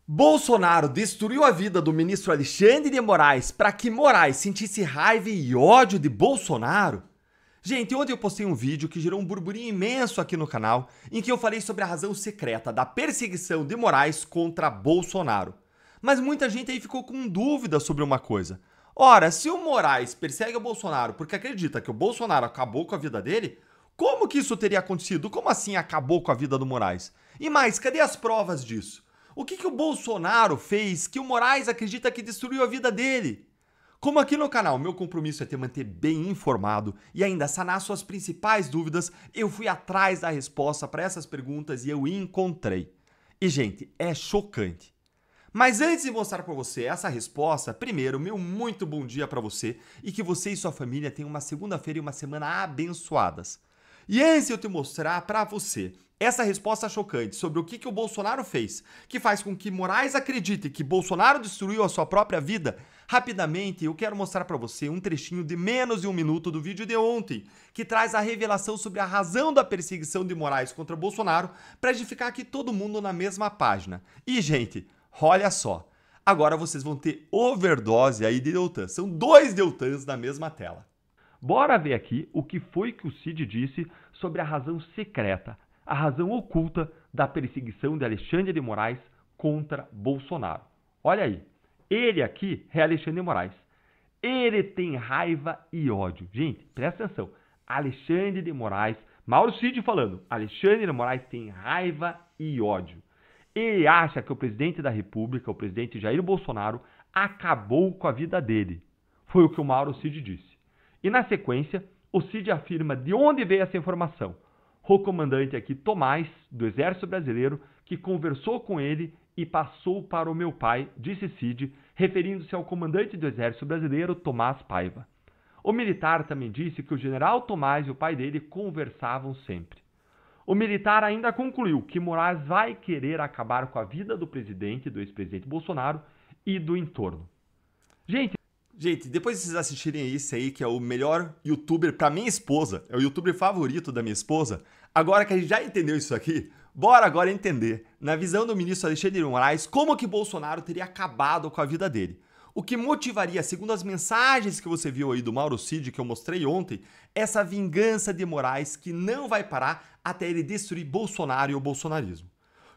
Bolsonaro destruiu a vida do ministro Alexandre de Moraes para que Moraes sentisse raiva e ódio de Bolsonaro? Gente, ontem eu postei um vídeo que gerou um burburinho imenso aqui no canal, em que eu falei sobre a razão secreta da perseguição de Moraes contra Bolsonaro. Mas muita gente aí ficou com dúvida sobre uma coisa. Ora, se o Moraes persegue o Bolsonaro porque acredita que o Bolsonaro acabou com a vida dele, como que isso teria acontecido? Como assim acabou com a vida do Moraes? E mais, cadê as provas disso? O que o Bolsonaro fez que o Moraes acredita que destruiu a vida dele? Como aqui no canal meu compromisso é te manter bem informado e ainda sanar suas principais dúvidas, eu fui atrás da resposta para essas perguntas e eu encontrei. E gente, é chocante. Mas antes de mostrar para você essa resposta, primeiro, meu muito bom dia para você e que você e sua família tenham uma segunda-feira e uma semana abençoadas. E antes de eu te mostrar para você essa resposta chocante sobre o que o Bolsonaro fez, que faz com que Moraes acredite que Bolsonaro destruiu a sua própria vida, rapidamente eu quero mostrar para você um trechinho de menos de um minuto do vídeo de ontem, que traz a revelação sobre a razão da perseguição de Moraes contra Bolsonaro, para ficar aqui todo mundo na mesma página. E, gente, olha só, agora vocês vão ter overdose aí de Deltan, são 2 Deltans na mesma tela. Bora ver aqui o que foi que o Cid disse sobre a razão secreta, a razão oculta da perseguição de Alexandre de Moraes contra Bolsonaro. Olha aí, ele aqui é Alexandre de Moraes. Ele tem raiva e ódio. Gente, presta atenção. Alexandre de Moraes, Mauro Cid falando, Alexandre de Moraes tem raiva e ódio. Ele acha que o presidente da República, o presidente Jair Bolsonaro, acabou com a vida dele. Foi o que o Mauro Cid disse. E na sequência, o Cid afirma de onde veio essa informação. O comandante aqui, Tomás, do Exército Brasileiro, que conversou com ele e passou para o meu pai, disse Cid, referindo-se ao comandante do Exército Brasileiro, Tomás Paiva. O militar também disse que o general Tomás e o pai dele conversavam sempre. O militar ainda concluiu que Moraes vai querer acabar com a vida do presidente, do ex-presidente Bolsonaro e do entorno. Gente, depois de vocês assistirem isso aí, que é o melhor youtuber pra minha esposa, é o youtuber favorito da minha esposa, agora que a gente já entendeu isso aqui, bora agora entender, na visão do ministro Alexandre de Moraes, como que Bolsonaro teria acabado com a vida dele. O que motivaria, segundo as mensagens que você viu aí do Mauro Cid, que eu mostrei ontem, essa vingança de Moraes que não vai parar até ele destruir Bolsonaro e o bolsonarismo.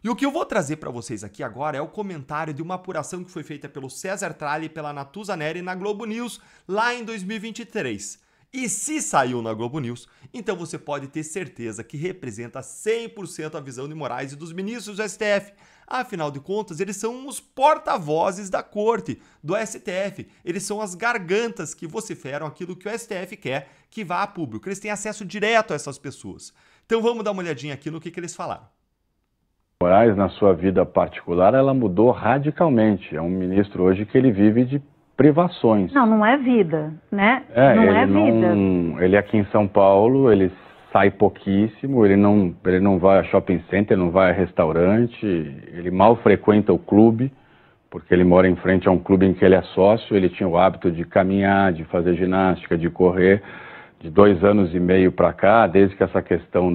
E o que eu vou trazer para vocês aqui agora é o comentário de uma apuração que foi feita pelo César Tralli e pela Natuza Neri na Globo News lá em 2023. E se saiu na Globo News, então você pode ter certeza que representa 100% a visão de Moraes e dos ministros do STF. Afinal de contas, eles são os porta-vozes da corte, do STF. Eles são as gargantas que vociferam aquilo que o STF quer que vá a público. Eles têm acesso direto a essas pessoas. Então vamos dar uma olhadinha aqui no que eles falaram. Moraes, na sua vida particular, ela mudou radicalmente. É um ministro hoje que ele vive de privações. Não é vida, né? Não é vida. Ele aqui em São Paulo, ele sai pouquíssimo, ele não vai a shopping center, não vai a restaurante, ele mal frequenta o clube, porque ele mora em frente a um clube em que ele é sócio, ele tinha o hábito de caminhar, de fazer ginástica, de correr, de 2 anos e meio para cá, desde que essa questão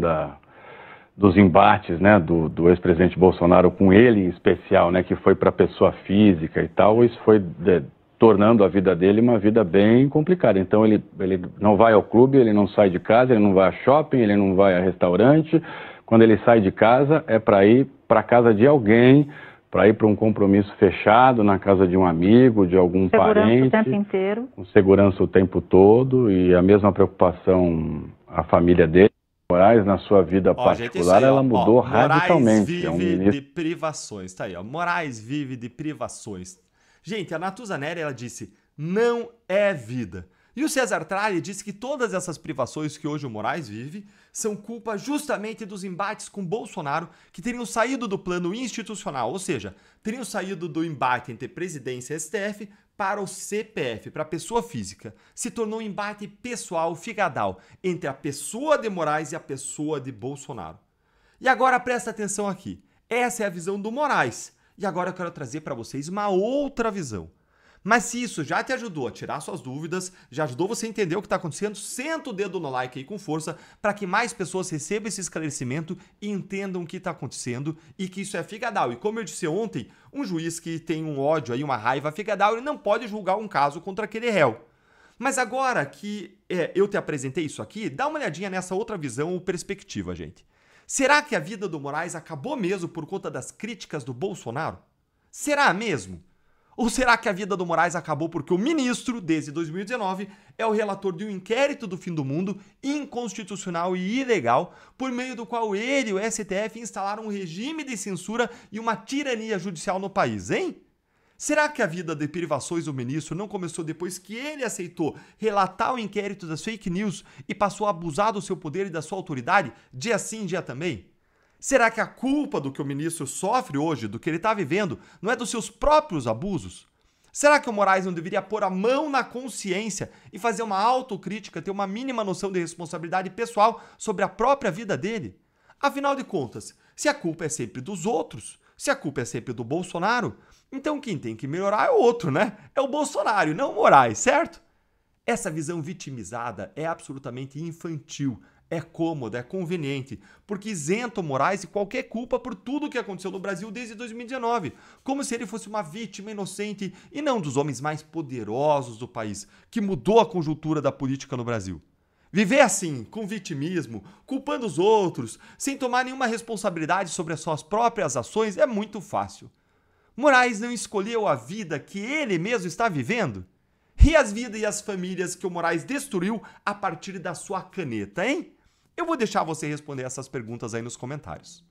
dos embates, né, do ex-presidente Bolsonaro com ele em especial, né, que foi para pessoa física e tal, isso foi tornando a vida dele uma vida bem complicada. Então ele não vai ao clube, ele não sai de casa, ele não vai a shopping, ele não vai a restaurante. Quando ele sai de casa é para ir para casa de alguém, para ir para um compromisso fechado na casa de um amigo, de algum parente. Segurança o tempo inteiro. Com segurança o tempo todo e a mesma preocupação a família dele. Moraes, na sua vida particular, aí, ela mudou radicalmente. Moraes vive de privações, tá aí, ó. Moraes vive de privações. Gente, a Natuza Neri, ela disse, não é vida. E o César Tralli disse que todas essas privações que hoje o Moraes vive são culpa justamente dos embates com Bolsonaro que teriam saído do plano institucional, ou seja, teriam saído do embate entre presidência e STF para o CPF, para a pessoa física. Se tornou um embate pessoal, figadal, entre a pessoa de Moraes e a pessoa de Bolsonaro. E agora presta atenção aqui. Essa é a visão do Moraes. E agora eu quero trazer para vocês uma outra visão. Mas se isso já te ajudou a tirar suas dúvidas, já ajudou você a entender o que está acontecendo, senta o dedo no like aí com força para que mais pessoas recebam esse esclarecimento e entendam o que está acontecendo e que isso é figadal. E como eu disse ontem, um juiz que tem um ódio aí, uma raiva figadal, ele não pode julgar um caso contra aquele réu. Mas agora que eu te apresentei isso aqui, dá uma olhadinha nessa outra visão ou perspectiva, gente. Será que a vida do Moraes acabou mesmo por conta das críticas do Bolsonaro? Será mesmo? Ou será que a vida do Moraes acabou porque o ministro, desde 2019, é o relator de um inquérito do fim do mundo inconstitucional e ilegal, por meio do qual ele e o STF instalaram um regime de censura e uma tirania judicial no país, hein? Será que a vida de privações do ministro não começou depois que ele aceitou relatar o inquérito das fake news e passou a abusar do seu poder e da sua autoridade, dia sim, dia também? Será que a culpa do que o ministro sofre hoje, do que ele está vivendo, não é dos seus próprios abusos? Será que o Moraes não deveria pôr a mão na consciência e fazer uma autocrítica, ter uma mínima noção de responsabilidade pessoal sobre a própria vida dele? Afinal de contas, se a culpa é sempre dos outros, se a culpa é sempre do Bolsonaro, então quem tem que melhorar é o outro, né? É o Bolsonaro e não o Moraes, certo? Essa visão vitimizada é absolutamente infantil. É cômoda, é conveniente, porque isenta o Moraes de qualquer culpa por tudo o que aconteceu no Brasil desde 2019, como se ele fosse uma vítima inocente e não dos homens mais poderosos do país, que mudou a conjuntura da política no Brasil. Viver assim, com vitimismo, culpando os outros, sem tomar nenhuma responsabilidade sobre as suas próprias ações, é muito fácil. Moraes não escolheu a vida que ele mesmo está vivendo? E as vidas e as famílias que o Moraes destruiu a partir da sua caneta, hein? Eu vou deixar você responder essas perguntas aí nos comentários.